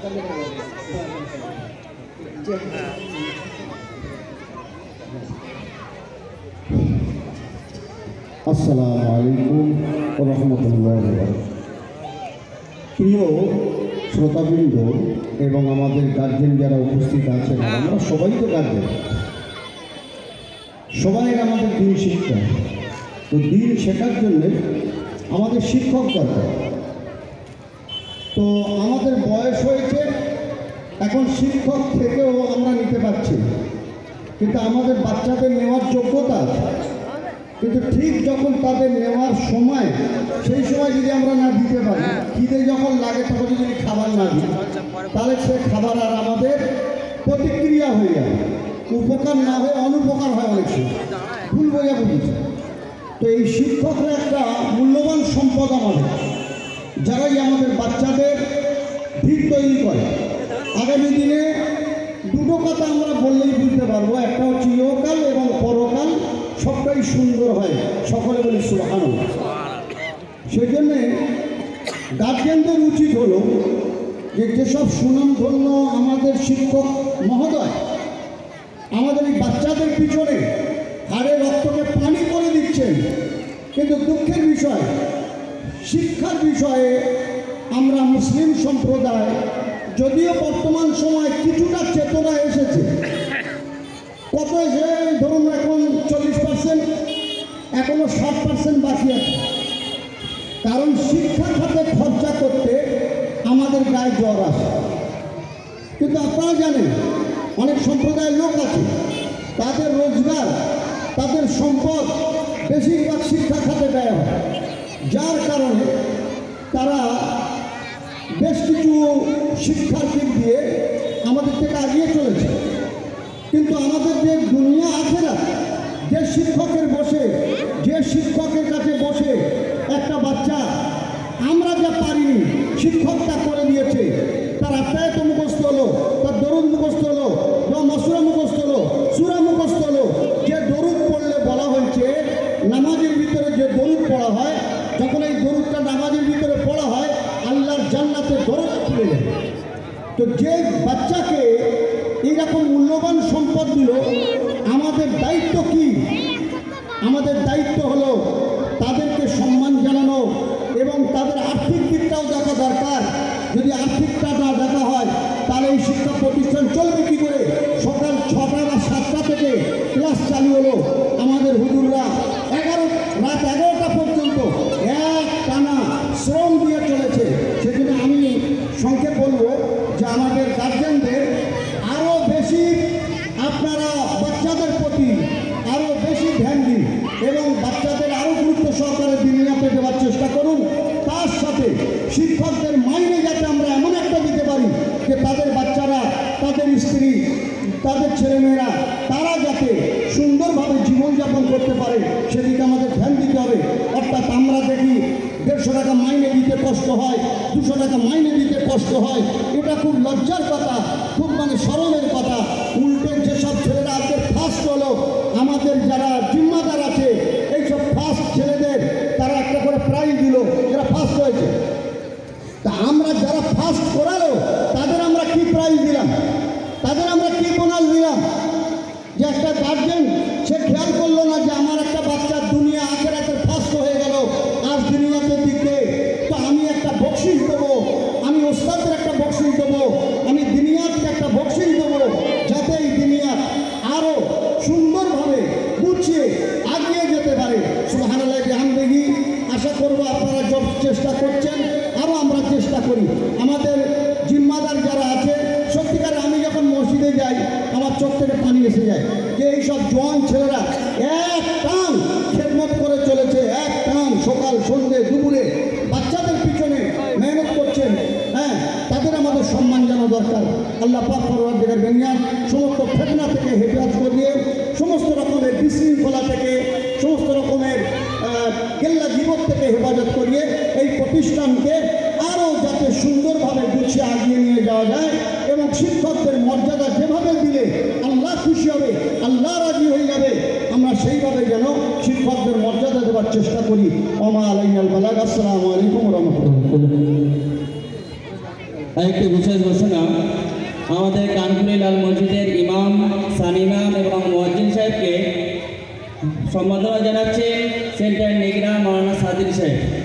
আসসালামু আলাইকুম ওয়া রাহমাতুল্লাহি ওয়া বারাকাতুহু। প্রিয় শ্রোতাবৃন্দ এবং আমাদের গার্জেন যারা উপস্থিত আছেন, আমরা সবাই তো গার্জেন, সবাই আমাদের দিন শিক্ষা। তো দিন শেখার জন্যে আমাদের শিক্ষক দরকার। তো আমাদের বয়স হয়েছে, এখন শিক্ষক থেকেও আমরা নিতে পারছি, কিন্তু আমাদের বাচ্চাদের নেওয়ার যোগ্যতা আছে। কিন্তু ঠিক যখন তাদের নেওয়ার সময়, সেই সময় যদি আমরা না দিতে পারি, খিদে যখন লাগে তখন যদি খাবার না দিই, তাহলে সে খাবার আর আমাদের প্রতিক্রিয়া হয়ে যাবে, উপকার না হয়ে অনুপকার হয় অনেক সময়, ভুল বোঝা বুঝেছে। তো এই শিক্ষকরা একটা মূল্যবান সম্পদ আমাদের, যারাই আমাদের বাচ্চাদের ভিত তৈরি করে। আগামী দিনে দুটো কথা আমরা বললেই বুঝতে পারবো, একটা হচ্ছে ইহকাল এবং পরকাল সবটাই সুন্দর হয়। সকলে বলি সুবহানাল্লাহ। সেই জন্যে গার্জিয়ানদের উচিত হলো যে যেসব সুনামধন্য আমাদের শিক্ষক মহোদয় আমাদের এই বাচ্চাদের পিছনে হাড়ে রক্তকে পানি করে দিচ্ছেন, কিন্তু দুঃখের বিষয় শিক্ষার বিষয়ে আমরা মুসলিম সম্প্রদায়, যদিও বর্তমান সময় কিছুটা চেতনা এসেছে, কত এসে ধরুন এখন 40%, এখনো 60% বাকি আছে। কারণ শিক্ষা খাতে খরচা করতে আমাদের গায়ে জ্বর আসে। কিন্তু আপনারা জানেন অনেক সম্প্রদায়ের লোক আছে, তাদের রোজগার, তাদের সম্পদ বেশিরভাগ শিক্ষা খাতে ব্যয় হয়, যার কারণে তারা বেশ কিছু শিক্ষার দিক দিয়ে আমাদের থেকে এগিয়ে চলেছে। কিন্তু আমাদের যে দুনিয়া আছে না, যে শিক্ষকের কাছে বসে একটা বাচ্চা আমরা যা পারিনি শিক্ষকটা করে দিয়েছে, তার আত্মায়ত মুখস্থ হলো, তার দরুদ মুখস্থ হলো, মাসুরা মুখস্থ হলো, সূরা মুখস্থ হলো। যে দরুদ পড়লে বলা হয়েছে নামাজের ভিতরে যে দরুদ পড়া হয়, যখন এই দরুদটা নামাজের ভিতরে পড়া হয় আল্লাহর জান্নাতে দরজা খুলে যায়। তো যে বাচ্চাকে এইরকম মূল্যবান সম্পদ দিল, আমাদের দায়িত্ব কি? আমাদের দায়িত্ব হলো তাদেরকে সম্মান জানানো এবং তাদের আর্থিক দিকটাও দেখা দরকার। যদি আর্থিকটা না দেখা হয় তাহলে এই শিক্ষা প্রতিষ্ঠান চলবে কী করে? সকাল 6টা বা 7টা থেকে ক্লাস চালু হলো, আমাদের হুজুররা রাত 11টা পর্যন্ত এক টানা শ্রম দিয়ে চলেছে। সেজন্য আমি সংক্ষেপ বলবো যে আমাদের গার্জেনদের আরও বেশি আপনারা বাচ্চাদের প্রতি আরও বেশি ধ্যান দিন এবং বাচ্চাদের আরও গুরুত্ব সহকারে দুনিয়াতে দেওয়ার চেষ্টা করুন। তার সাথে শিক্ষকদের মাইনে যাতে আমরা এমন একটা দিতে পারি যে তাদের বাচ্চারা, তাদের স্ত্রী, তাদের ছেলেমেয়েরা তারা যাতে সুন্দরভাবে জীবনযাপন করতে পারে, সেদিকে আমাদের ধ্যান দিতে হবে। অর্থাৎ আমরা দেখি 150 টাকা মাইনে দিতে কষ্ট হয়, 200 টাকা মাইনে দিতে কষ্ট হয়, এটা খুব লজ্জার কথা, খুব শরমের কথা। উল্টে যেসব ছেলেরা আজকে ফার্স্ট হলো, আমাদের যারা জিম্মাদার আছে এইসব ফার্স্ট ছেলেদের তারা একটা করে প্রাইজ দিল, যারা ফার্স্ট হয়েছে। তা আমরা যারা ফার্স্ট করালো তাদের আমরা কি প্রাইজ দিলাম? তাদের আমরা কি বোনাস দিলাম? যে একটা গার্জেন সে খেয়াল করলো না যে আমার একটা বাচ্চা দুনিয়া আখেরাতের ফার্স্ট হয়ে গেল, আজ দুনিয়াতে দিকে, তো আমি একটা বকশিশ দেবো, আমি ওস্তাদের একটা বকশিশ দেবো, আমি দুনিয়াতে একটা বকশিশ দেবো, যাতে এই দুনিয়া আরও সুন্দরভাবে গুছিয়ে আগিয়ে যেতে পারে। সুবহানাল্লাহ বিহামদিহি। আশা করবো আপনারা যত চেষ্টা করছেন আরও আমরা চেষ্টা করি। আমাদের জিম্মাদার যারা আছে, সত্যিকার আমি যখন মসজিদে যাই আমার চোখ থেকে পানি এসে যায় যে এইসব জোয়ান ছেলেরা এক টান খেদমত করে চলেছে, এক টান সকাল সন্ধ্যে দুপুরে বাচ্চাদের পিছনে মেহনত করছেন। হ্যাঁ, তাদের আমাদের সম্মান জানা দরকার। আল্লাহ পাক পরওয়ারদিগার বেনিয়াত সমস্ত ফিতনা থেকে হেফাজত করিয়ে, সমস্ত রকমের বিশৃঙ্খলা থেকে, সমস্ত রকমের কেল্লা জীবন থেকে হেফাজত করিয়ে এই প্রতিষ্ঠানকে আরও যাতে সুন্দরভাবে গুছিয়ে আগিয়ে নিয়ে যাওয়া যায় এবং শিক্ষকদের মর্যাদা যেভাবে দিলে আল্লাহ খুশি হবে, আল্লাহ রাজি হয়ে যাবে, আমরা সেইভাবে যেন শিক্ষকদের মর্যাদা দেওয়ার চেষ্টা করি। ওমা আলাইনাল বালাগ। আসসালামু আলাইকুম ওয়া রাহমাতুল্লাহ। আরেকটি বিশেষ ঘোষণা, আমাদের কানপুরি লাল মসজিদের ইমাম, সানিমাম এবং মুয়াজ্জিন সাহেবকে সম্মাননা জানাচ্ছেন সেন্টার নিগরা মাওলানা সাদিক সাহেব।